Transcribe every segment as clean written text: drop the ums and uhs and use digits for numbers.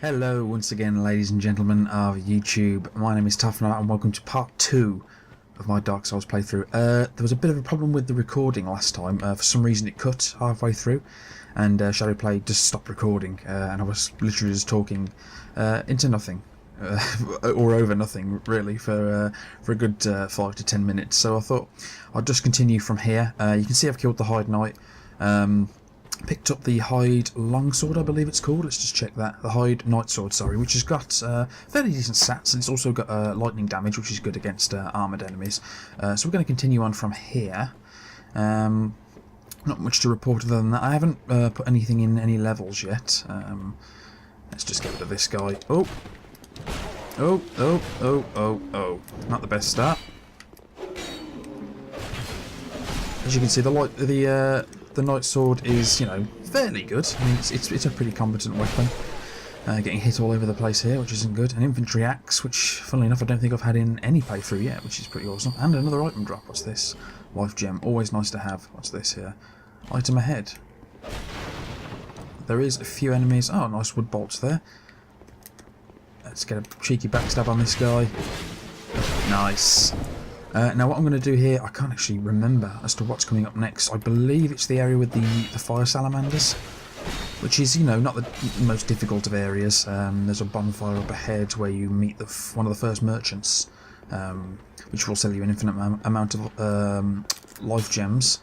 Hello once again, ladies and gentlemen of YouTube. My name is Toughnut and welcome to part 2 of my Dark Souls playthrough. There was a bit of a problem with the recording last time. For some reason it cut halfway through and Shadowplay just stopped recording and I was literally just talking into nothing. Or over nothing really for a good 5 to 10 minutes. So I thought I'll just continue from here. You can see I've killed the Hyde Knight. Picked up the Hyde Longsword, I believe it's called. Let's just check that. The Hyde Nightsword, sorry, which has got fairly decent stats, and it's also got lightning damage, which is good against armoured enemies. So we're going to continue on from here. Not much to report other than that. I haven't put anything in any levels yet. Let's just get rid of this guy. Oh! Oh, oh, oh, oh, oh. Not the best start. As you can see, the Nightsword is, you know, fairly good. I mean, it's a pretty competent weapon. Getting hit all over the place here, which isn't good. An infantry axe, which, funnily enough, I don't think I've had in any playthrough yet, which is pretty awesome. And another item drop. What's this? Life gem. Always nice to have. What's this here? Item ahead. There is a few enemies. Oh, nice wood bolts there. Let's get a cheeky backstab on this guy. Nice. Now what I'm going to do here, I can't actually remember as to what's coming up next. I believe it's the area with the fire salamanders, which is, you know, not the most difficult of areas. There's a bonfire up ahead where you meet one of the first merchants, which will sell you an infinite amount of life gems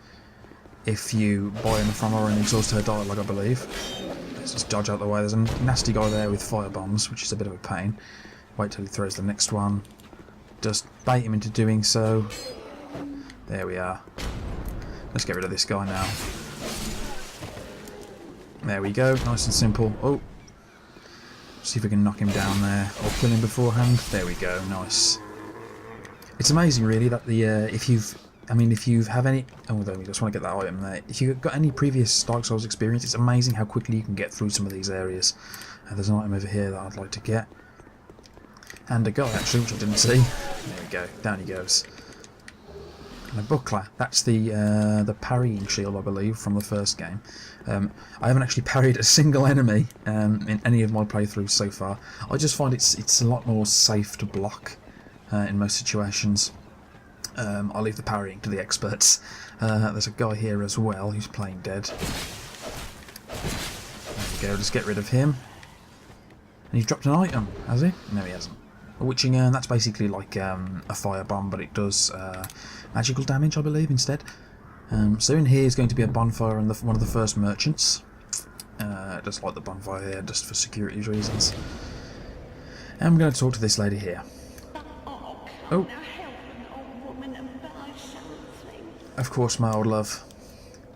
if you buy them from her and exhaust her dialogue, I believe. Let's just dodge out the way. There's a nasty guy there with fire bombs, which is a bit of a pain. Wait till he throws the next one. Just bait him into doing so. There we are. Let's get rid of this guy now. There we go. Nice and simple. Oh. See if we can knock him down there or kill him beforehand. There we go. Nice. It's amazing, really, that if you have any. Oh, there we just want to get that item there. If you've got any previous Dark Souls experience, it's amazing how quickly you can get through some of these areas. There's an item over here that I'd like to get. And a guy, actually, which I didn't see. There we go, down he goes. And a buckler, that's the parrying shield, I believe, from the first game. I haven't actually parried a single enemy in any of my playthroughs so far. I just find it's a lot more safe to block in most situations. I'll leave the parrying to the experts. There's a guy here as well who's playing dead. There we go, just get rid of him. And he's dropped an item, has he? No, he hasn't. A witching urn, that's basically like a fire bomb, but it does magical damage, I believe, instead. So in here is going to be a bonfire and one of the first merchants. Just like the bonfire here, just for security reasons. And I'm going to talk to this lady here. Oh. Of course, my old love.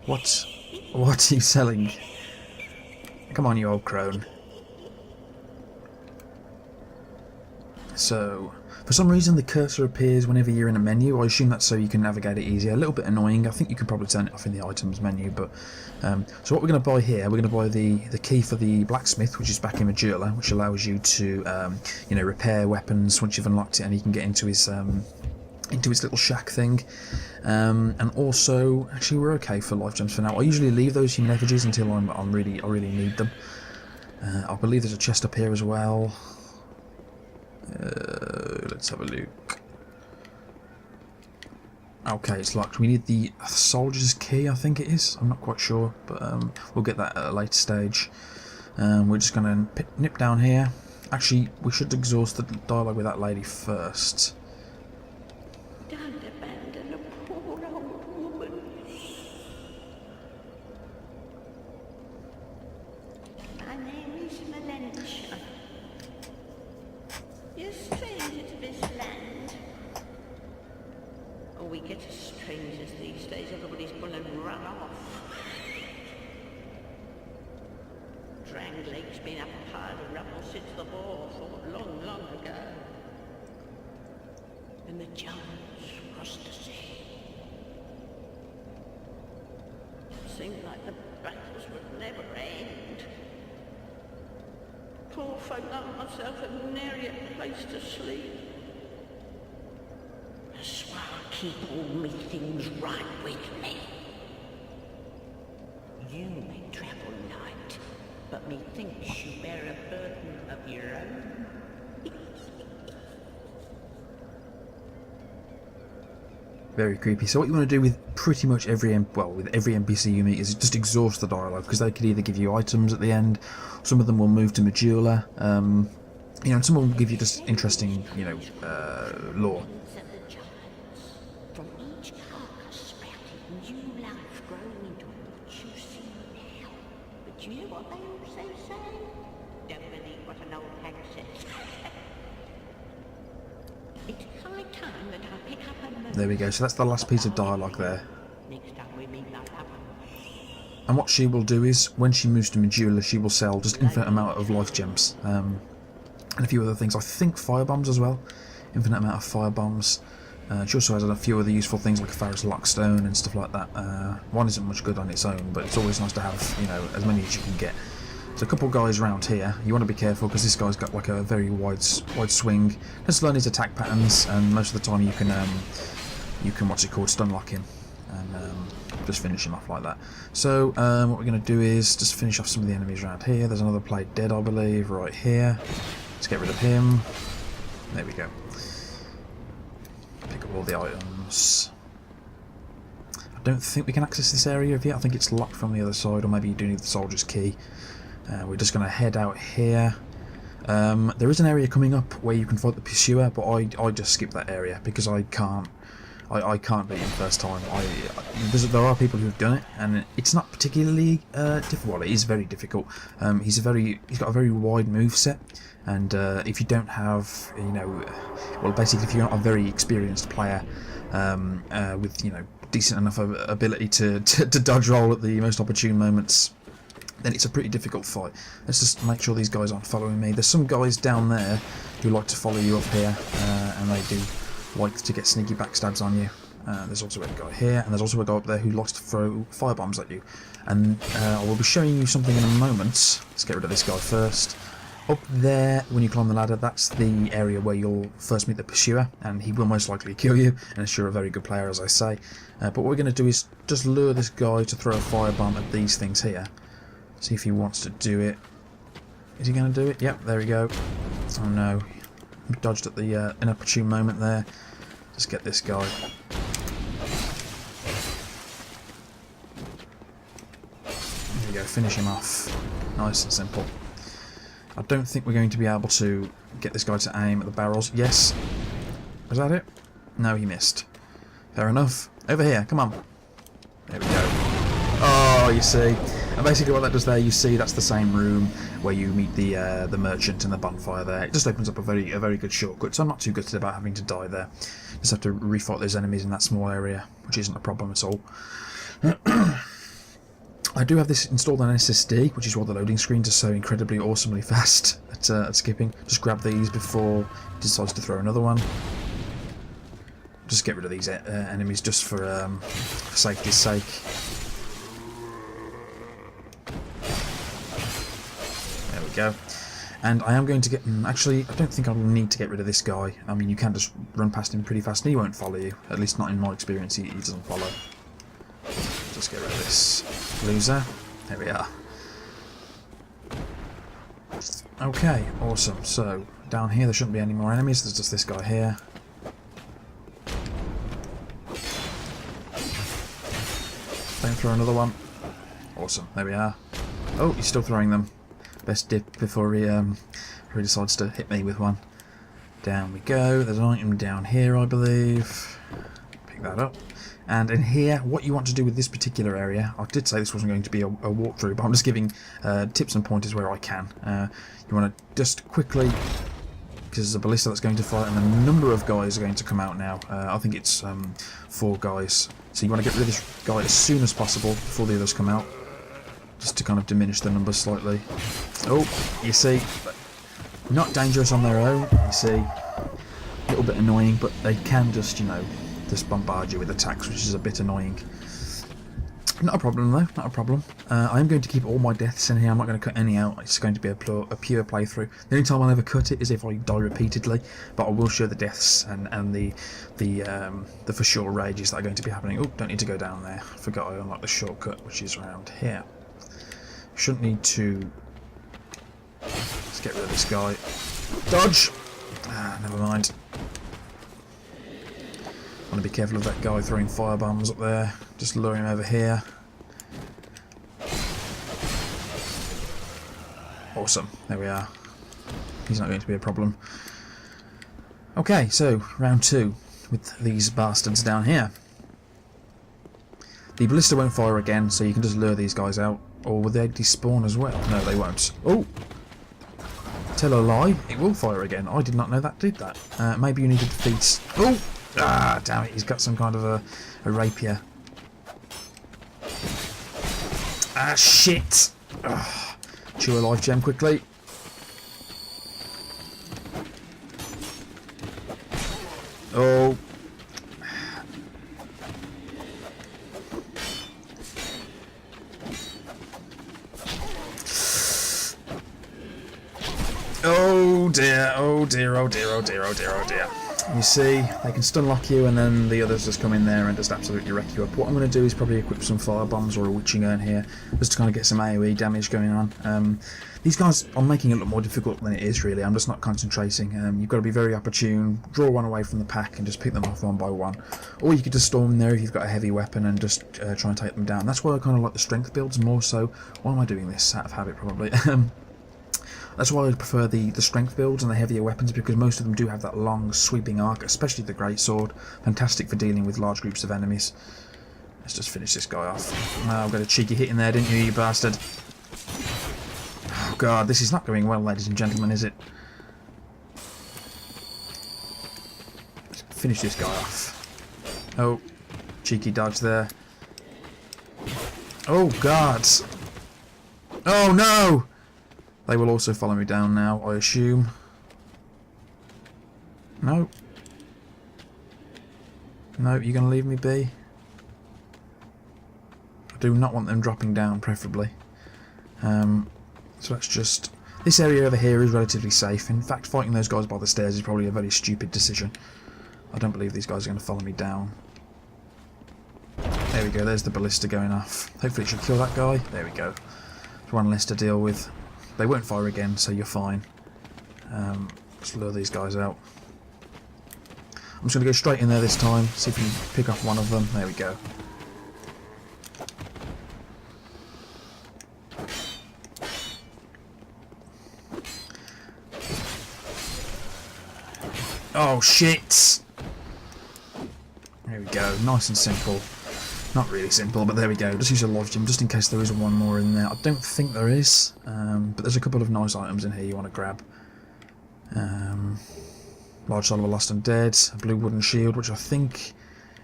What are you selling? Come on, you old crone. So, for some reason the cursor appears whenever you're in a menu. I assume that's so you can navigate it easier. A little bit annoying. I think you could probably turn it off in the items menu. But so what we're going to buy here, we're going to buy the key for the blacksmith, which is back in Majula, which allows you to you know, repair weapons once you've unlocked it, and you can get into his little shack thing. And also, actually, we're okay for life gems for now. I usually leave those human effigies until I really need them. I believe there's a chest up here as well. Let's have a look. Okay, it's locked. We need the soldier's key, I think it is. I'm not quite sure, but we'll get that at a later stage. We're just going to nip down here. Actually, we should exhaust the dialogue with that lady first. Don't abandon a poor old woman. My name is Melentia. You're a stranger to this land. Oh, we get as strangers these days. Everybody's pulling run off. Drang Lake's been up a pile of rubble since the war fought long, long ago. And the giants crossed the sea. It seemed like the battles would never end. Poor folk like myself had nary a place to sleep. I swear I'll keep all me things right with me. You may travel night, but methinks you bear a burden of your own. Very creepy. So what you want to do with pretty much every NPC you meet is just exhaust the dialogue, because they could either give you items at the end, some of them will move to Majula, you know, and some will give you just interesting, you know, lore. From each carcass sprouted new life growing into what you see now. But you know what they also say? Don't believe what an old hag says. It's high time that I pick up a moment. There we go. So that's the last piece of dialogue there. Next time we meet, my lover. And what she will do is, when she moves to Majula, she will sell just infinite amount of life gems, and a few other things. I think fire bombs as well. Infinite amount of fire bombs. She also has a few other useful things like Farrah's Lockstone and stuff like that. One isn't much good on its own, but it's always nice to have, you know, as many as you can get. There's a couple guys around here. You want to be careful because this guy's got like a very wide swing. Just learn his attack patterns, and most of the time you can stun lock him and just finish him off like that. So what we're going to do is just finish off some of the enemies around here. There's another plague dead, I believe, right here. Let's get rid of him. There we go. Pick up all the items. I don't think we can access this area yet. I think it's locked from the other side, or maybe you do need the soldier's key. We're just going to head out here. There is an area coming up where you can fight the pursuer, but I just skip that area because I can't beat him first time. There are people who've done it, and it's not particularly difficult. Well, it is very difficult. He's got a very wide move set, and if you don't have, you know, well, basically if you're not a very experienced player with, you know, decent enough ability to dodge roll at the most opportune moments, then it's a pretty difficult fight. Let's just make sure these guys aren't following me. There's some guys down there who like to follow you up here, and they do like to get sneaky backstabs on you. There's also a guy here, and there's also a guy up there who likes to throw firebombs at you. And I will be showing you something in a moment. Let's get rid of this guy first. Up there, when you climb the ladder, that's the area where you'll first meet the pursuer, and he will most likely kill you, unless you're a very good player, as I say. But what we're going to do is just lure this guy to throw a firebomb at these things here. See if he wants to do it. Is he going to do it? Yep, there we go. Oh no. Dodged at the inopportune moment there. Just get this guy. There we go, finish him off. Nice and simple. I don't think we're going to be able to get this guy to aim at the barrels. Yes. Was that it? No, he missed. Fair enough. Over here, come on. There we go. Oh, you see. And basically what that does there, you see that's the same room where you meet the merchant and the bonfire there. It just opens up a very good shortcut, so I'm not too gutted about having to die there. Just have to refight those enemies in that small area, which isn't a problem at all. I do have this installed on SSD, which is why the loading screens are so incredibly awesomely fast at skipping. Just grab these before he decides to throw another one. Just get rid of these enemies just for safety's sake. There we go. And I am going to get... actually, I don't think I'll need to get rid of this guy. I mean, you can just run past him pretty fast and he won't follow you. At least not in my experience, he doesn't follow. Just get rid of this loser. There we are. Okay, awesome. So, down here there shouldn't be any more enemies. There's just this guy here. Don't throw another one. Awesome, there we are. Oh, he's still throwing them. Best dip before he decides to hit me with one. Down we go. There's an item down here, I believe. Pick that up. And in here, what you want to do with this particular area, I did say this wasn't going to be a walkthrough, but I'm just giving tips and pointers where I can. You want to just quickly, because there's a ballista that's going to fire, and a number of guys are going to come out now. I think it's 4 guys. So you want to get rid of this guy as soon as possible before the others come out, just to kind of diminish the numbers slightly. Oh, you see, not dangerous on their own, you see. A little bit annoying, but they can just, you know, just bombard you with attacks, which is a bit annoying. Not a problem though, not a problem. I am going to keep all my deaths in here. I'm not going to cut any out. It's going to be a pure playthrough. The only time I'll ever cut it is if I die repeatedly, but I will show the deaths and the for sure rages that are going to be happening. Oh, don't need to go down there. I forgot I unlocked the shortcut, which is around here. Shouldn't need to get rid of this guy. Dodge! Ah, never mind. Want to be careful of that guy throwing fire bombs up there. Just lure him over here. Awesome. There we are. He's not going to be a problem. Okay, so round 2 with these bastards down here. The ballista won't fire again, so you can just lure these guys out. Or will they despawn as well? No, they won't. Oh! Tell a lie, it will fire again. I did not know that did that. Maybe you need to defeat... Oh! Ah, damn it, he's got some kind of a rapier. Ah, shit! Ugh. Chew a life gem quickly. Oh. Oh dear, oh dear, oh dear, oh dear, oh dear, oh dear. You see, they can stun lock you and then the others just come in there and just absolutely wreck you up. What I'm going to do is probably equip some fire bombs or a witching urn here, just to kind of get some AoE damage going on. These guys, I'm making it look more difficult than it is really. I'm just not concentrating. You've got to be very opportune, draw one away from the pack and just pick them off one by one. Or you could just storm there if you've got a heavy weapon and just try and take them down. That's why I kind of like the strength builds more so. Why am I doing this? Out of habit probably. That's why I prefer the strength builds and the heavier weapons, because most of them do have that long sweeping arc, especially the greatsword. Fantastic for dealing with large groups of enemies. Let's just finish this guy off. Oh, got a cheeky hit in there, didn't you, you bastard? Oh god, this is not going well, ladies and gentlemen, is it? Let's finish this guy off. Oh, cheeky dodge there. Oh god! Oh no! They will also follow me down now, I assume. No. No, you're going to leave me be? I do not want them dropping down, preferably. So let's just... This area over here is relatively safe. In fact, fighting those guys by the stairs is probably a very stupid decision. I don't believe these guys are going to follow me down. There we go, there's the ballista going off. Hopefully it should kill that guy. There we go. There's one less to deal with. They won't fire again, so you're fine. Let's lure these guys out. I'm just going to go straight in there this time, see if we can pick off one of them. There we go. Oh, shit! There we go, nice and simple. Not really simple, but there we go. Just use a lodge gem, just in case there is one more in there. I don't think there is, but there's a couple of nice items in here you want to grab. Large Soul of a Lost Undead, a blue wooden shield, which I think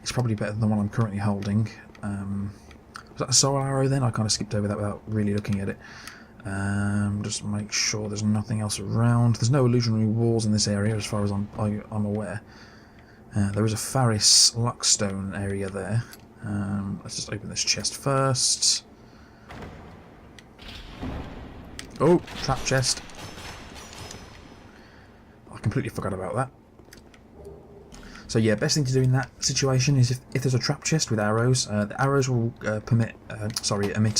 is probably better than the one I'm currently holding. Was that a soul arrow then? I kind of skipped over that without really looking at it. Just make sure there's nothing else around. There's no illusionary walls in this area as far as I'm aware. There is a Faris Lockstone area there. Let's just open this chest first. Oh, trap chest. I completely forgot about that. So yeah, best thing to do in that situation is if there's a trap chest with arrows, the arrows will emit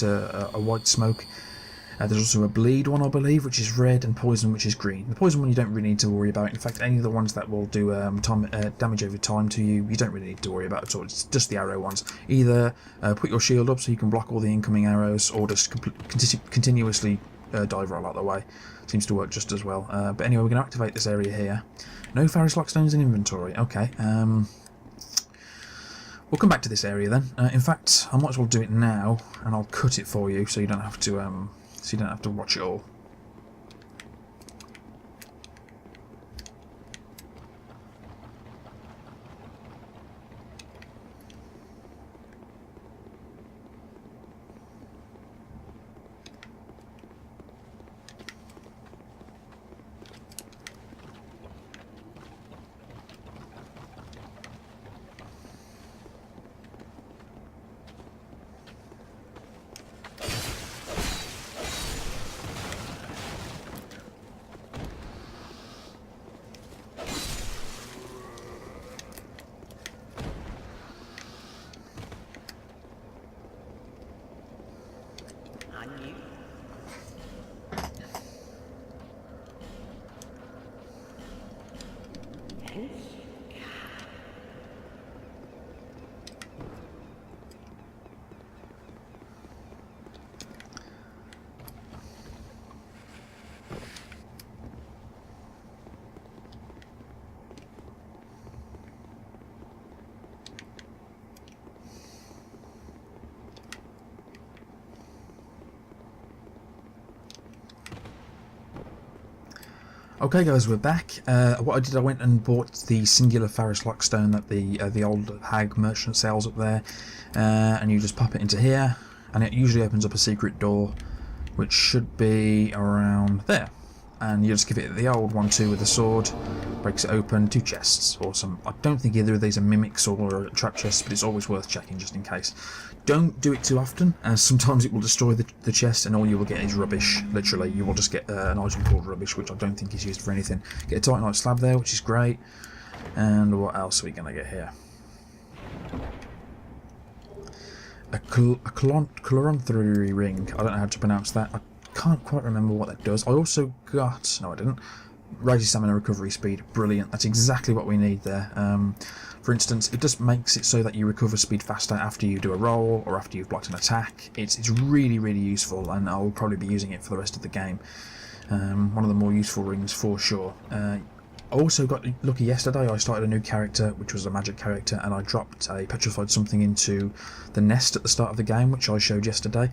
a white smoke. There's also a bleed one, I believe, which is red, and poison, which is green. The poison one you don't really need to worry about. In fact, any of the ones that will do damage over time to you, you don't really need to worry about at all. It's just the arrow ones. Either put your shield up so you can block all the incoming arrows, or just continuously dive roll out the way. Seems to work just as well. But anyway, we're going to activate this area here. No Faris Lockstones in inventory. Okay. We'll come back to this area then. In fact, I might as well do it now, and I'll cut it for you so you don't have to. So you don't have to watch it all. Okay guys, we're back. What I did, I went and bought the singular Ferrous Lockstone that the old hag merchant sells up there, and you just pop it into here, and it usually opens up a secret door, which should be around there. And you just give it the old 1-2 with the sword, breaks it open, 2 chests. Awesome. I don't think either of these are mimics or trap chests, but it's always worth checking just in case. Don't do it too often, as sometimes it will destroy the chest and all you will get is rubbish. Literally, you will just get an item called rubbish, which I don't think is used for anything. Get a Titanite slab there, which is great. And what else are we going to get here? A Cloranthry ring. I don't know how to pronounce that. I can't quite remember what that does. I also got... no, I didn't. Raises stamina recovery speed. Brilliant. That's exactly what we need there. For instance, it just makes it so that you recover speed faster after you do a roll or after you've blocked an attack. It's really, really useful, and I'll probably be using it for the rest of the game. One of the more useful rings for sure. I also got lucky yesterday. I started a new character, which was a magic character, and I dropped a petrified something into the nest at the start of the game, which I showed yesterday.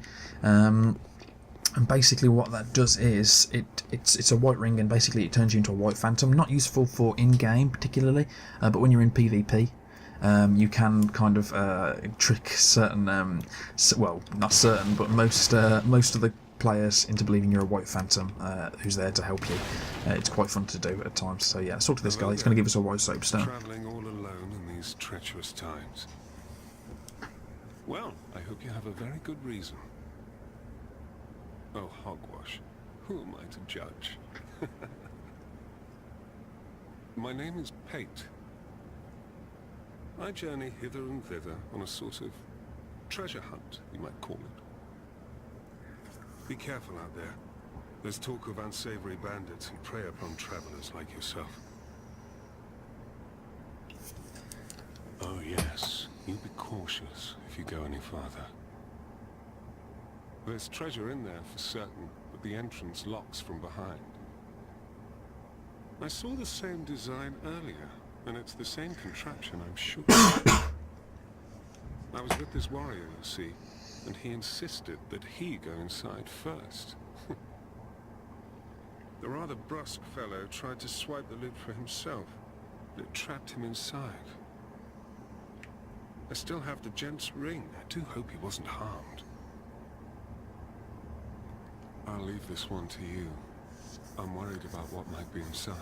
And basically what that does is, it's a white ring, and basically it turns you into a white phantom. Not useful for in-game particularly, but when you're in PvP, you can kind of trick certain, well, not certain, but most of the players into believing you're a white phantom who's there to help you. It's quite fun to do at times. So yeah, let's talk to this guy. He's going to give us a white soapstone. Traveling all alone in these treacherous times. Well, I hope you have a very good reason. Oh, hogwash. Who am I to judge? My name is Pate. I journey hither and thither on a sort of treasure hunt, you might call it. Be careful out there. There's talk of unsavory bandits who prey upon travelers like yourself. Oh yes, you be cautious if you go any farther. There's treasure in there for certain, but the entrance locks from behind. I saw the same design earlier, and it's the same contraption, I'm sure. I was with this warrior, you see, and he insisted that he go inside first. The rather brusque fellow tried to swipe the loot for himself, but it trapped him inside. I still have the gent's ring. I do hope he wasn't harmed. I'll leave this one to you. I'm worried about what might be inside.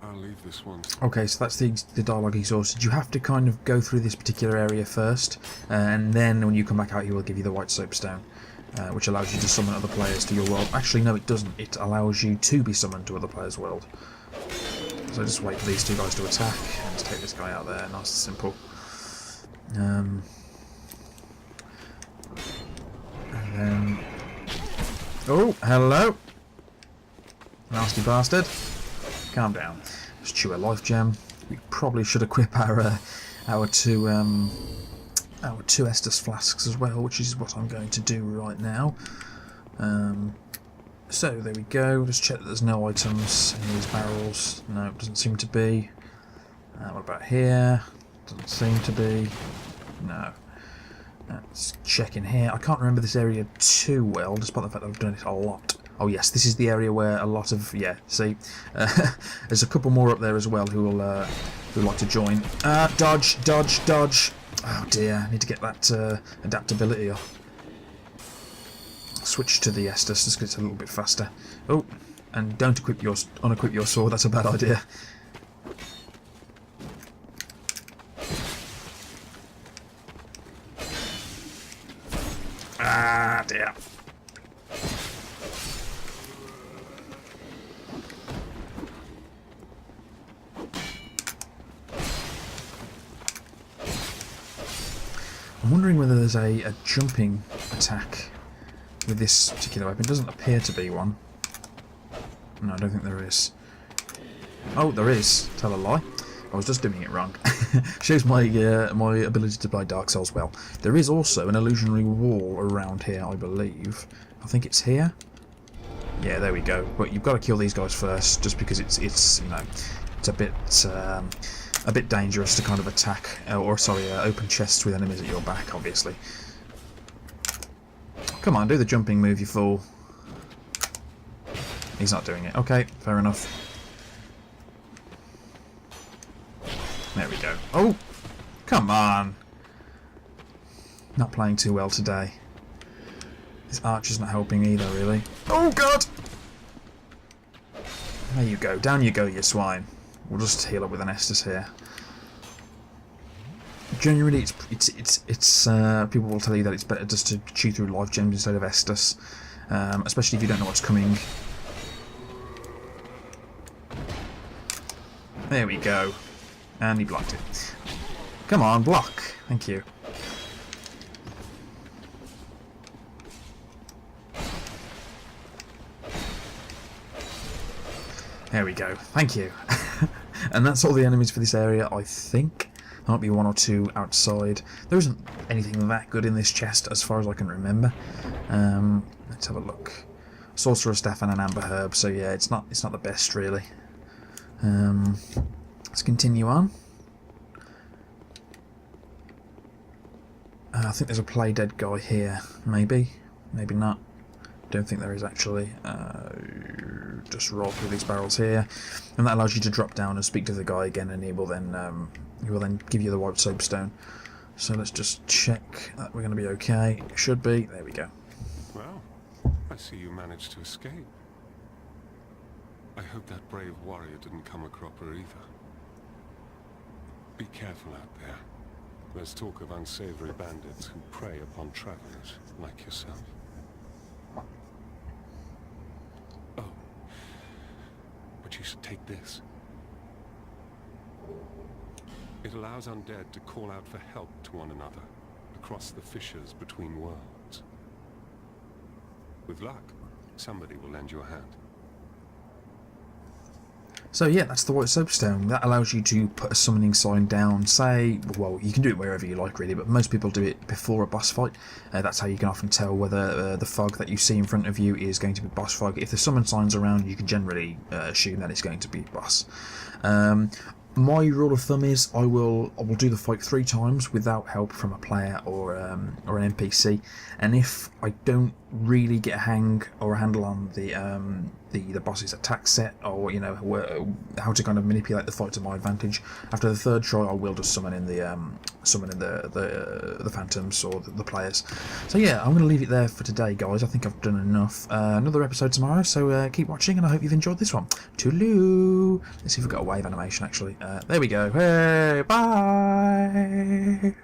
I'll leave this one. Okay, so that's the dialogue he saw. So you have to kind of go through this particular area first, and then when you come back out, he will give you the white soapstone, which allows you to summon other players to your world. Actually, no, it doesn't. It allows you to be summoned to other players' world. So just wait for these 2 guys to attack, and just take this guy out there. Nice and simple. And then... oh, hello! Nasty bastard. Calm down. Let's chew a life gem. We probably should equip our two Estus flasks as well, which is what I'm going to do right now. So there we go. Just check that there's no items in these barrels. No, it doesn't seem to be. What about here? Doesn't seem to be. No. Let's check in here. I can't remember this area too well, despite the fact that I've done it a lot. Oh yes, this is the area where a lot of... yeah, see? There's a couple more up there as well who will like to join. Dodge, dodge, dodge! Oh dear, I need to get that adaptability up. Switch to the Estus just because it's a little bit faster. Oh, and don't unequip your sword, that's a bad idea. Ah dear. I'm wondering whether there's a jumping attack with this particular weapon. It doesn't appear to be one. No, I don't think there is. Oh, there is. Tell a lie. I was just doing it wrong. Shows my my ability to play Dark Souls well. There is also an illusionary wall around here, I believe. I think it's here. Yeah, there we go. But you've got to kill these guys first, just because it's you know, it's a bit dangerous to kind of attack open chests with enemies at your back, obviously. Come on, do the jumping move, you fool. He's not doing it. Okay, fair enough. There we go. Oh! Come on! Not playing too well today. This archer's not helping either, really. Oh, God! There you go. Down you go, you swine. We'll just heal up with an Estus here. Generally, it's people will tell you that it's better just to chew through life gems instead of Estus, especially if you don't know what's coming. There we go, and he blocked it. Come on, block. Thank you. There we go. Thank you. And that's all the enemies for this area, I think. There might be one or two outside. There isn't anything that good in this chest as far as I can remember. Let's have a look. Sorcerer's Staff and an Amber Herb, so yeah, it's not the best really. Let's continue on. I think there's a Play Dead guy here, maybe. Maybe not. Don't think there is actually. Just roll through these barrels here, and that allows you to drop down and speak to the guy again, and he will then give you the white soapstone. So let's just check that we're going to be okay. Should be. There we go. Well, I see you managed to escape. I hope that brave warrior didn't come a cropper either. Be careful out there. There's talk of unsavory bandits who prey upon travelers like yourself. Oh, but you should take this. It allows undead to call out for help to one another across the fissures between worlds. With luck, somebody will lend you a hand. So yeah, that's the white soapstone. That allows you to put a summoning sign down, say, well, you can do it wherever you like really, but most people do it before a boss fight. That's how you can often tell whether the fog that you see in front of you is going to be boss fog. If the summon sign's around, you can generally assume that it's going to be boss. My rule of thumb is I will do the fight 3 times without help from a player or an NPC, and if I don't really get a hang or a handle on the boss's attack set, or you know how to kind of manipulate the fight to my advantage, after the 3rd try I will just summon in the phantoms or the players. So yeah, I'm going to leave it there for today, guys. I think I've done enough. Another episode tomorrow, so keep watching, and I hope you've enjoyed this one. Toodaloo! Let's see if we've got a wave animation actually. There we go. Hey, bye!